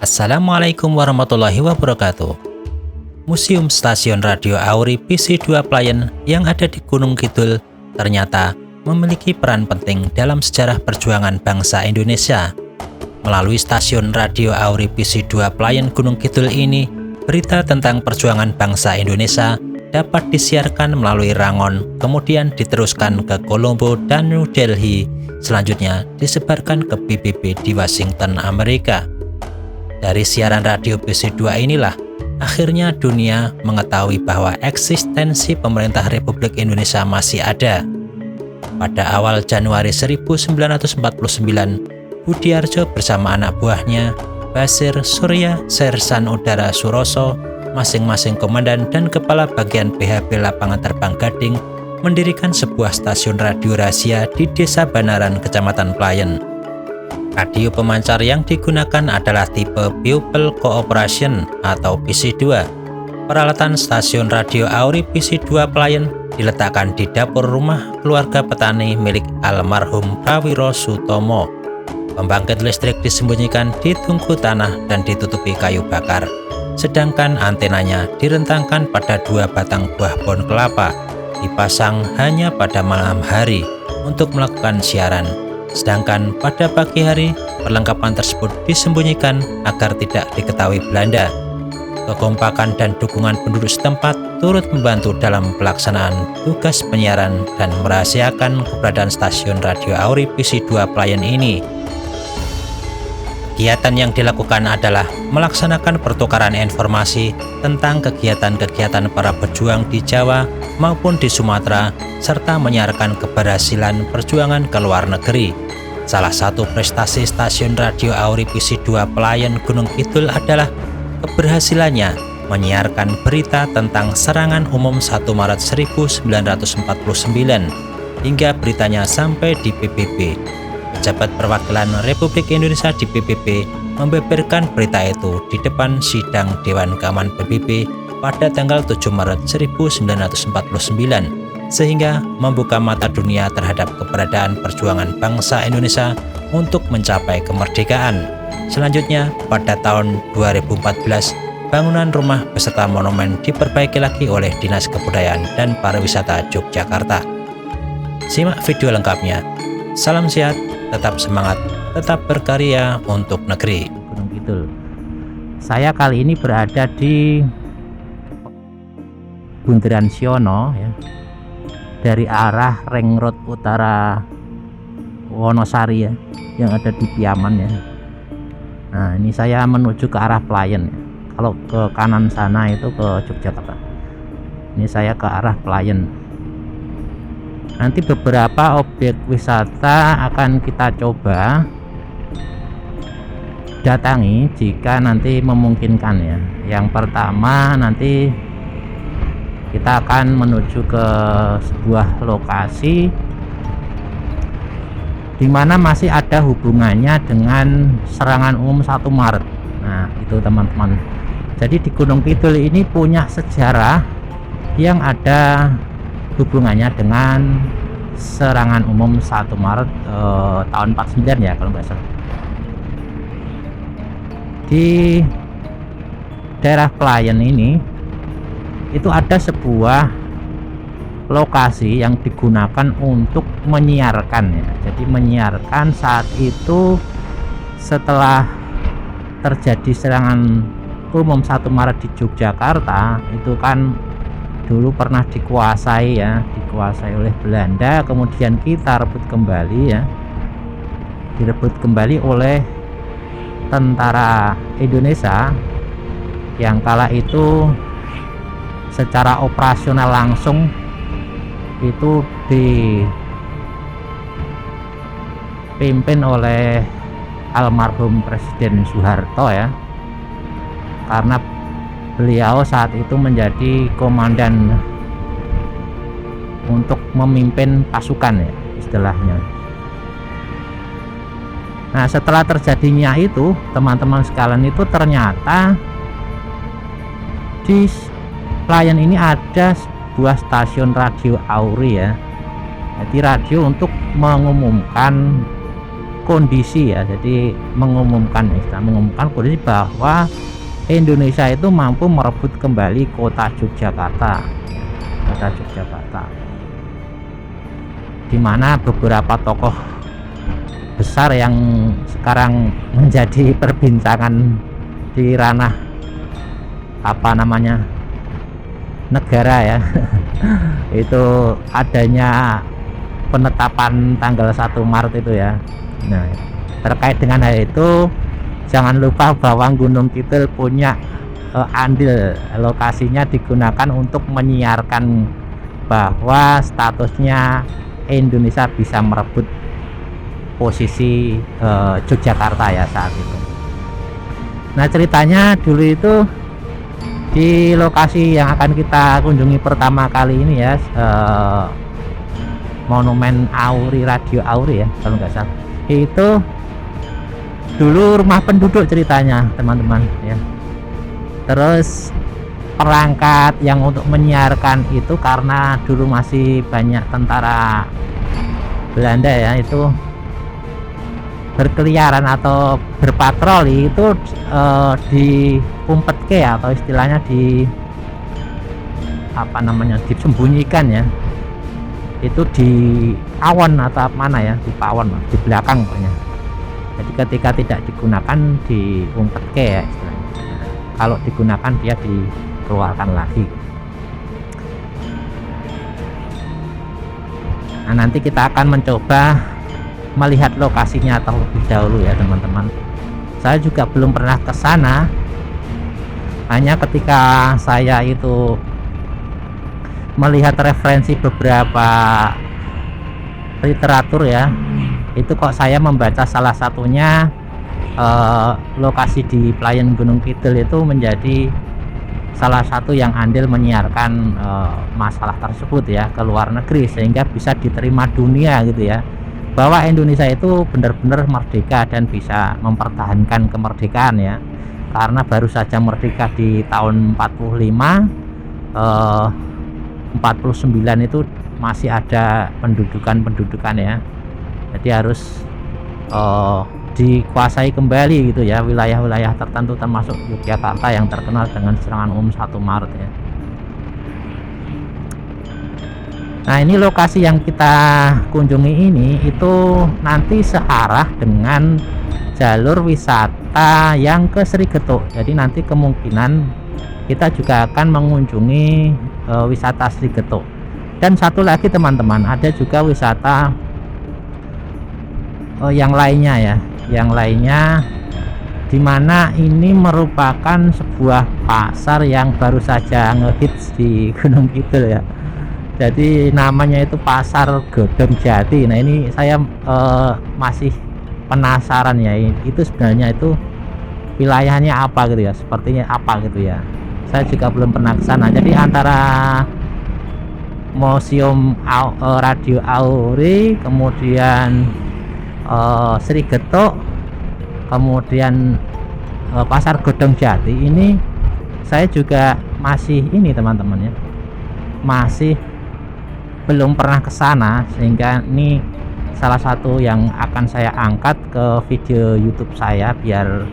Assalamualaikum warahmatullahi wabarakatuh. Museum Stasiun Radio Auri PC2 Playen yang ada di Gunung Kidul ternyata memiliki peran penting dalam sejarah perjuangan bangsa Indonesia. Melalui stasiun Radio Auri PC2 Playen Gunung Kidul ini, berita tentang perjuangan bangsa Indonesia dapat disiarkan melalui Rangon, kemudian diteruskan ke Colombo dan New Delhi, selanjutnya disebarkan ke PBB di Washington, Amerika. Dari siaran radio PC2 inilah, akhirnya dunia mengetahui bahwa eksistensi pemerintah Republik Indonesia masih ada. Pada awal Januari 1949, Budiarjo bersama anak buahnya, Basir, Surya, Sersan Udara Suroso, masing-masing komandan dan kepala bagian PHB Lapangan Terbang Gading, mendirikan sebuah stasiun radio rahasia di Desa Banaran, Kecamatan Playen. Radio pemancar yang digunakan adalah tipe People Cooperation atau PC2. Peralatan stasiun radio Auri PC2 Playen diletakkan di dapur rumah keluarga petani milik almarhum Prawiro Sutomo. Pembangkit listrik disembunyikan di tungku tanah dan ditutupi kayu bakar. Sedangkan antenanya direntangkan pada 2 batang buah pohon kelapa, dipasang hanya pada malam hari untuk melakukan siaran. Sedangkan pada pagi hari, perlengkapan tersebut disembunyikan agar tidak diketahui Belanda. Kekompakan dan dukungan penduduk setempat turut membantu dalam pelaksanaan tugas penyiaran dan merahasiakan keberadaan stasiun radio Auri PC2 Playen ini. Kegiatan yang dilakukan adalah melaksanakan pertukaran informasi tentang kegiatan-kegiatan para pejuang di Jawa maupun di Sumatera, serta menyiarkan keberhasilan perjuangan ke luar negeri. Salah satu prestasi stasiun radio Auri PC2 Playen Gunung Kidul adalah keberhasilannya menyiarkan berita tentang serangan umum 1 Maret 1949 hingga beritanya sampai di PBB. Pejabat perwakilan Republik Indonesia di PBB membeberkan berita itu di depan sidang Dewan Keamanan PBB pada tanggal 7 Maret 1949, sehingga membuka mata dunia terhadap keberadaan perjuangan bangsa Indonesia untuk mencapai kemerdekaan. Selanjutnya, pada tahun 2014, bangunan rumah beserta monumen diperbaiki lagi oleh Dinas Kebudayaan dan Pariwisata Yogyakarta. Simak video lengkapnya. Salam sehat, tetap semangat, tetap berkarya untuk negeri. Gunung Kidul. Saya kali ini berada di Bundaran Siono ya. Dari arah Ring Road Utara Wonosari ya, yang ada di Piaman ya. Nah, ini saya menuju ke arah Playen ya. Kalau ke kanan sana itu ke Yogyakarta. Ini saya ke arah Playen. Nanti beberapa objek wisata akan kita coba datangi jika nanti memungkinkan ya. Yang pertama nanti kita akan menuju ke sebuah lokasi di mana masih ada hubungannya dengan serangan umum 1 Maret. Nah, itu teman-teman. Jadi di Gunung Kidul ini punya sejarah yang ada hubungannya dengan serangan umum 1 Maret tahun 49 ya kalau nggak salah. Di daerah Playen ini itu ada sebuah lokasi yang digunakan untuk menyiarkan ya. Jadi menyiarkan saat itu setelah terjadi serangan umum 1 Maret di Yogyakarta, itu kan dulu pernah dikuasai oleh Belanda, kemudian kita rebut kembali ya. Direbut kembali oleh tentara Indonesia yang kala itu secara operasional langsung itu dipimpin oleh almarhum Presiden Soeharto ya, karena beliau saat itu menjadi komandan untuk memimpin pasukan ya istilahnya. Nah, setelah terjadinya itu teman-teman sekalian, itu ternyata di Playen ini ada sebuah stasiun radio Auri ya. Jadi radio untuk mengumumkan kondisi ya, jadi mengumumkan kondisi bahwa Indonesia itu mampu merebut kembali kota Yogyakarta, di mana beberapa tokoh besar yang sekarang menjadi perbincangan di ranah negara ya itu adanya penetapan tanggal 1 Maret itu ya. Nah, terkait dengan hal itu jangan lupa bahwa Gunung Kidul punya andil, lokasinya digunakan untuk menyiarkan bahwa statusnya Indonesia bisa merebut posisi Yogyakarta ya saat itu. Nah, ceritanya dulu itu di lokasi yang akan kita kunjungi pertama kali ini ya, Monumen Auri, Radio Auri ya kalau nggak salah, itu dulu rumah penduduk ceritanya teman-teman ya. Terus perangkat yang untuk menyiarkan itu karena dulu masih banyak tentara Belanda ya, itu berkeliaran atau berpatroli itu di umpetke atau istilahnya disembunyikan ya, itu di awan atau mana ya, di pawon, di belakang pokoknya. Jadi ketika tidak digunakan di umpetke ya istilahnya. Kalau digunakan dia dikeluarkan lagi. Nah, nanti kita akan mencoba melihat lokasinya terlebih dahulu ya teman-teman. Saya juga belum pernah ke sana. Hanya ketika saya itu melihat referensi beberapa literatur ya, itu kok saya membaca salah satunya lokasi di Playan Gunung Kidul itu menjadi salah satu yang andil menyiarkan masalah tersebut ya ke luar negeri, sehingga bisa diterima dunia gitu ya, bahwa Indonesia itu benar-benar merdeka dan bisa mempertahankan kemerdekaan ya, karena baru saja merdeka di tahun 45, 49 itu masih ada pendudukan ya, jadi harus dikuasai kembali gitu ya wilayah-wilayah tertentu termasuk Yogyakarta yang terkenal dengan serangan umum 1 Maret ya. Nah, ini lokasi yang kita kunjungi ini itu nanti searah dengan jalur wisata yang ke Srigetuk. Jadi nanti kemungkinan kita juga akan mengunjungi wisata Srigetuk. Dan satu lagi teman-teman, ada juga wisata yang lainnya ya, dimana ini merupakan sebuah pasar yang baru saja ngehits di Gunung Kidul ya. Jadi namanya itu Pasar Godong Jati. Nah, ini saya masih penasaran ya, itu sebenarnya itu wilayahnya apa gitu ya, sepertinya apa gitu ya. Saya juga belum pernah ke sana. Jadi antara Museum Radio Auri, kemudian Srigetuk, kemudian Pasar Godong Jati, ini saya juga masih ini teman-teman ya, masih belum pernah ke sana, sehingga ini salah satu yang akan saya angkat ke video YouTube saya biar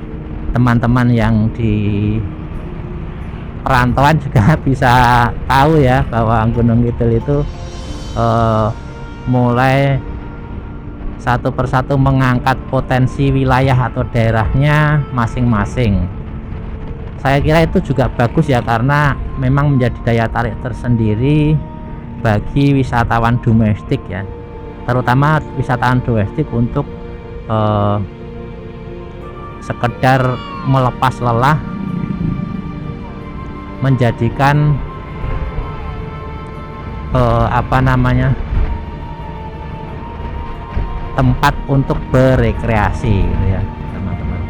teman-teman yang di perantauan juga bisa tahu ya bahwa Gunung Kidul itu mulai satu persatu mengangkat potensi wilayah atau daerahnya masing-masing. Saya kira itu juga bagus ya, karena memang menjadi daya tarik tersendiri bagi wisatawan domestik ya, terutama wisatawan domestik untuk sekedar melepas lelah, menjadikan tempat untuk berekreasi gitu ya teman-teman.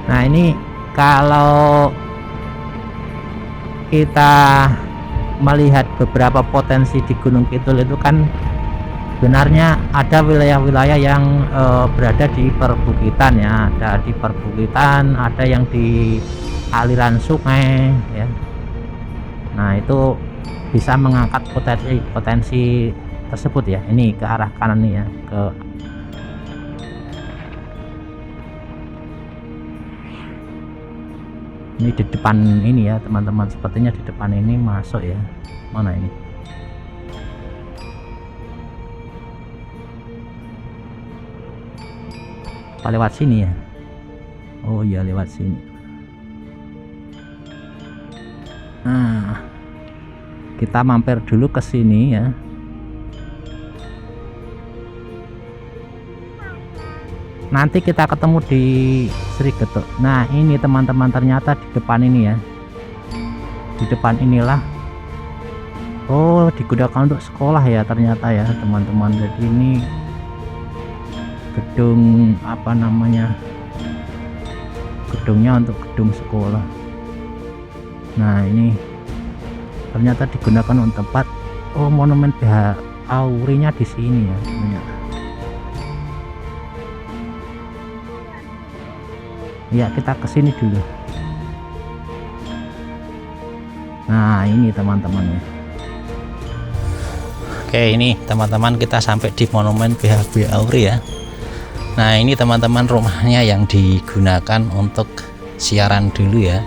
Nah, ini kalau kita melihat beberapa potensi di Gunung Kidul itu kan sebenarnya ada wilayah-wilayah yang berada di perbukitan ya, ada di perbukitan, ada yang di aliran sungai ya. Nah itu bisa mengangkat potensi tersebut ya. Ini ke arah kanan nih ya, ini di depan ini ya teman-teman, sepertinya di depan ini masuk ya. Mana ini? Apa lewat sini ya? Oh iya, lewat sini. Nah, kita mampir dulu ke sini ya. Nanti kita ketemu di Srigeto. Nah ini teman-teman, ternyata di depan ini ya, di depan inilah, oh digunakan untuk sekolah ya ternyata ya teman-teman. Jadi ini gedung apa namanya, gedungnya untuk gedung sekolah. Nah ini ternyata digunakan untuk tempat, oh monumen BH Auri-nya di sini ya ternyata. Ya kita kesini dulu. Nah ini teman-teman ya. Oke, ini teman-teman kita sampai di monumen BHB Auri ya. Nah ini teman-teman rumahnya yang digunakan untuk siaran dulu ya.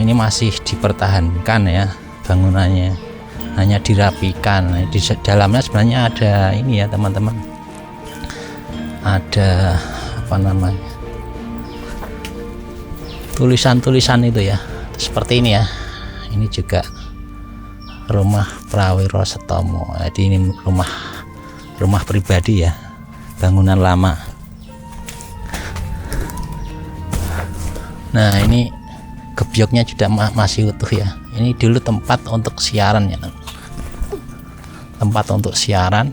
Ini masih dipertahankan ya bangunannya, hanya dirapikan. Di dalamnya sebenarnya ada ini ya teman-teman, ada apa namanya, tulisan-tulisan itu ya, seperti ini ya. Ini juga rumah Prawiro Setomo. Jadi ini rumah pribadi ya, bangunan lama. Nah ini gebyoknya juga masih utuh ya. Ini dulu tempat untuk siaran ya, tempat untuk siaran.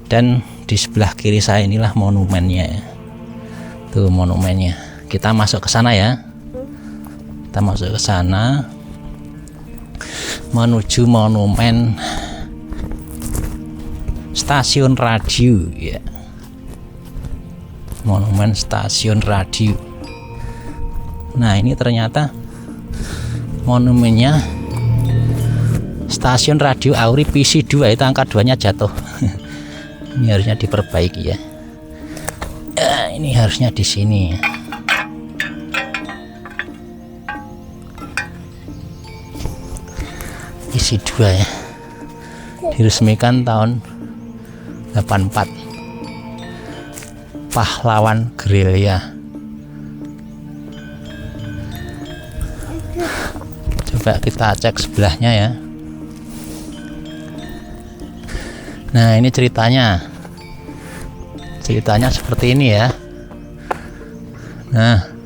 Dan di sebelah kiri saya inilah monumennya ya. Tuh monumennya. Kita masuk ke sana ya. Kita masuk ke sana menuju monumen stasiun radio ya. Monumen stasiun radio. Nah, ini ternyata monumennya stasiun radio Auri PC2, itu angka 2-nya jatuh. Ini harusnya diperbaiki ya. Ini harusnya di sini. Isi 2 ya, diresmikan tahun 84, pahlawan gerilya. Coba kita cek sebelahnya ya. Nah ini ceritanya seperti ini ya. Nah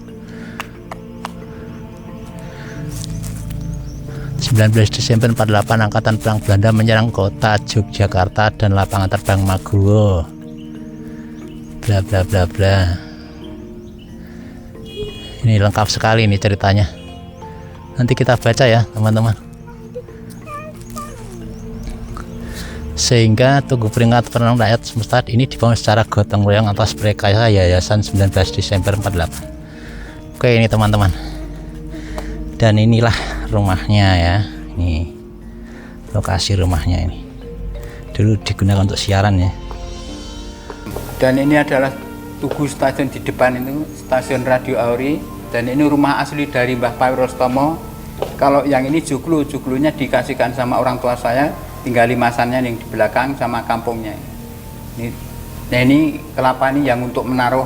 19 Desember 48 Angkatan Perang Belanda menyerang kota Yogyakarta dan lapangan terbang Maguwo, bla bla bla bla. Ini lengkap sekali ini ceritanya. Nanti kita baca ya teman-teman. Sehingga Tugu Peringatan Pemenang Rakyat Semesta ini dibangun secara gotong royong atas prakarya Yayasan 19 Desember 48. Oke ini teman-teman. Dan inilah rumahnya ya. Ini lokasi rumahnya ini. Dulu digunakan untuk siaran ya. Dan ini adalah tugu stasiun di depan itu, stasiun Radio Auri. Dan ini rumah asli dari Mbah Prawiro Setomo. Kalau yang ini joglunya dikasihkan sama orang tua saya, tinggal limasannya yang di belakang sama kampungnya. Nah ini kelapa ini yang untuk menaruh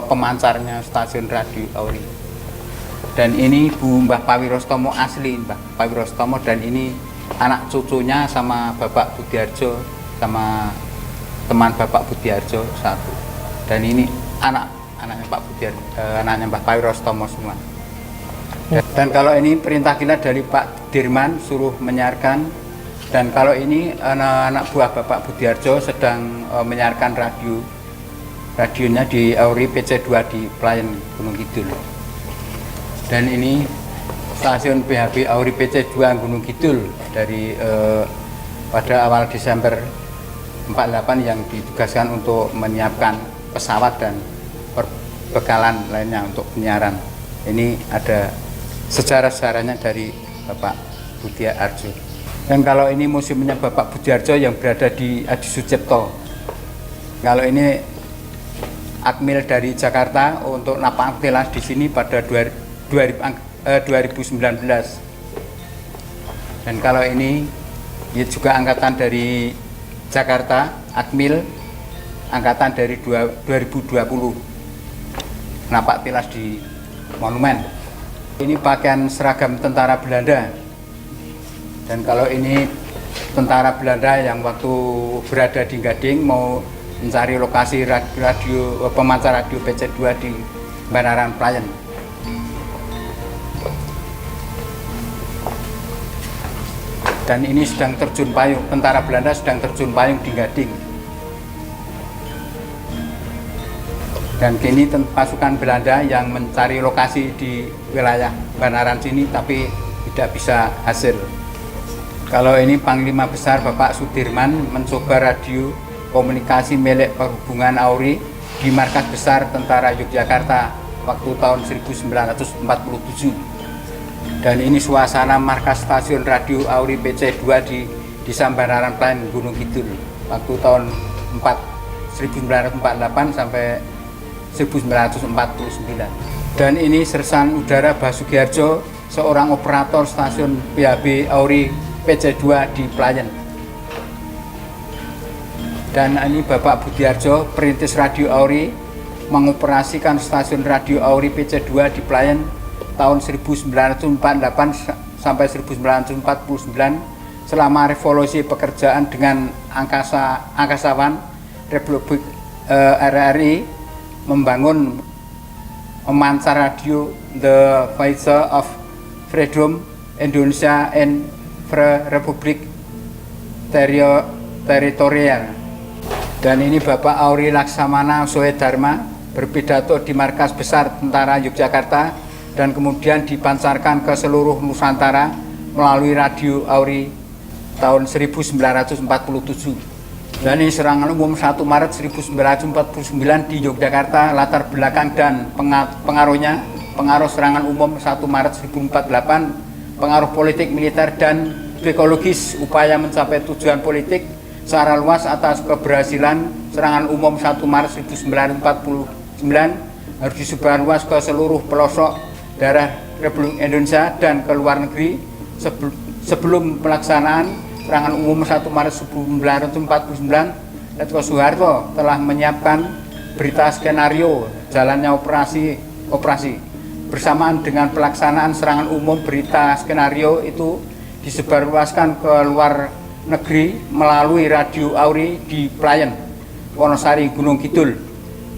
pemancarnya stasiun Radio Auri. Dan ini Bu Mbah Prawiro Setomo asli, Mbah Prawiro Setomo, dan ini anak cucunya sama Bapak Budiarjo, sama teman Bapak Budiarjo satu. Dan ini anaknya Pak Budiarjo, anaknya Mbah Prawiro Setomo semua. Dan kalau ini perintah kilat dari Pak Dirman suruh menyiarkan. Dan kalau ini anak buah Bapak Budiarjo sedang menyiarkan radionya di Auri PC2 di Playen Gunung Kidul. Dan ini stasiun PHB Auri PC2 Gunung Kidul dari pada awal Desember 48 yang ditugaskan untuk menyiapkan pesawat dan perbekalan lainnya untuk penyiaran Ini ada sejarah-sejarahnya dari Bapak Budi Arjo. Dan kalau ini museumnya Bapak Budi Arjo yang berada di Adi Sucipto. Kalau ini Akmil dari Jakarta untuk Napang Tilas di sini pada 2019. Dan kalau ini juga angkatan dari Jakarta, Akmil angkatan dari 2020. Napak tilas di monumen. Ini pakaian seragam tentara Belanda. Dan kalau ini tentara Belanda yang waktu berada di Gading mau mencari lokasi radio pemancar radio PC2 di Banaran Playen. Dan ini sedang terjun payung, tentara Belanda sedang terjun payung di Gading. Dan kini pasukan Belanda yang mencari lokasi di wilayah Banaran sini tapi tidak bisa hasil. Kalau ini Panglima Besar Bapak Sudirman mencoba radio komunikasi milik Perhubungan Auri di Markas Besar Tentara Yogyakarta waktu tahun 1947. Dan ini suasana markas stasiun radio Auri PC2 di Desa Banaran Playen, Gunung Kidul waktu tahun 1948 sampai 1949. Dan ini Sersan Udara Basuki Harjo, seorang operator stasiun PHB Auri PC2 di Playen. Dan ini Bapak Budi Arjo, perintis Radio Auri, mengoperasikan stasiun Radio Auri PC2 di Playen tahun 1948 sampai 1949 selama revolusi pekerjaan dengan angkasawan Republik RRI membangun memancar radio The Voice of Freedom Indonesia and Republik Teritorial. Dan ini Bapak Auri Laksamana Soedharma berpidato di Markas Besar Tentara Yogyakarta dan kemudian dipancarkan ke seluruh Nusantara melalui radio Auri tahun 1947. Dan ini serangan umum 1 Maret 1949 di Yogyakarta, latar belakang dan pengaruhnya, pengaruh serangan umum 1 Maret 1948, pengaruh politik, militer, dan psikologis, upaya mencapai tujuan politik secara luas atas keberhasilan serangan umum 1 Maret 1949 harus disebar luas ke seluruh pelosok daerah Republik Indonesia dan ke luar negeri. Sebelum pelaksanaan serangan umum 1 Maret 1949, Letko Soeharto telah menyiapkan berita skenario jalannya operasi. Bersamaan dengan pelaksanaan serangan umum, berita skenario itu disebarluaskan ke luar negeri melalui radio Auri di Playen, Wonosari, Gunung Kidul.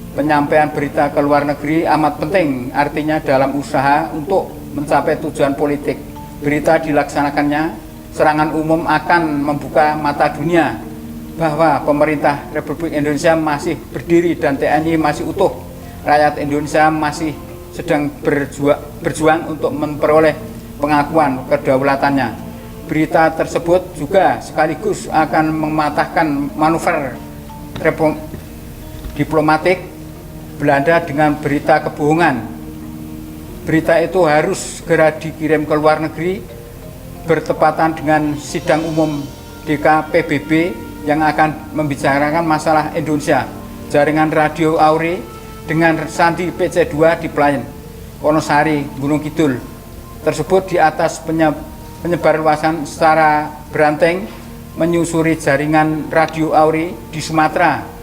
Penyampaian berita ke luar negeri amat penting, artinya dalam usaha untuk mencapai tujuan politik. Berita dilaksanakannya serangan umum akan membuka mata dunia bahwa pemerintah Republik Indonesia masih berdiri dan TNI masih utuh. Rakyat Indonesia masih sedang berjuang untuk memperoleh pengakuan kedaulatannya. Berita tersebut juga sekaligus akan mematahkan manuver diplomatik Belanda dengan berita kebohongan. Berita itu harus segera dikirim ke luar negeri bertepatan dengan sidang umum DKPBB yang akan membicarakan masalah Indonesia. Jaringan radio Auri dengan sandi PC2 di Playen, Wonosari, Gunung Kidul tersebut di atas penyebarluasan secara beranteng menyusuri jaringan radio Auri di Sumatera.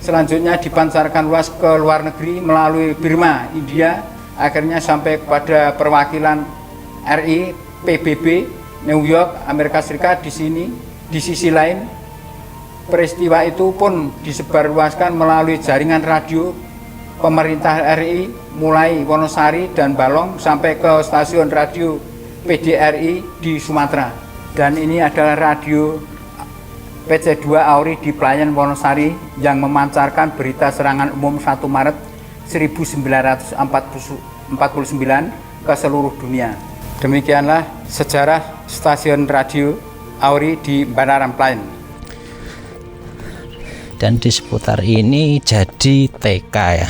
Selanjutnya dipancarkan luas ke luar negeri melalui Burma, India, akhirnya sampai kepada perwakilan RI, PBB, New York, Amerika Serikat di sini. Di sisi lain, peristiwa itu pun disebarluaskan melalui jaringan radio pemerintah RI mulai Wonosari dan Balong sampai ke stasiun radio PDRI di Sumatera. Dan ini adalah radio PC2 Auri di Playen, Wonosari yang memancarkan berita serangan umum 1 Maret 1949 ke seluruh dunia. Demikianlah sejarah stasiun radio Auri di Banaran Playen. Dan di seputar ini jadi TK ya.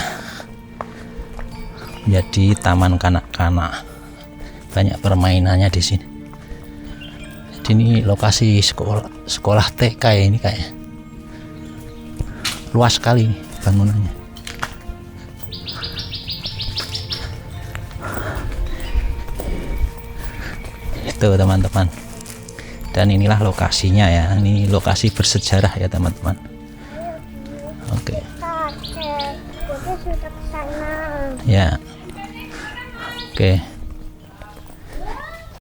menjadi taman kanak-kanak. Banyak permainannya di sini. Jadi ini lokasi sekolah TK ya, ini kayak luas sekali nih bangunannya. Itu teman-teman. Dan inilah lokasinya ya. Ini lokasi bersejarah ya teman-teman. Oke. Ya. Oke.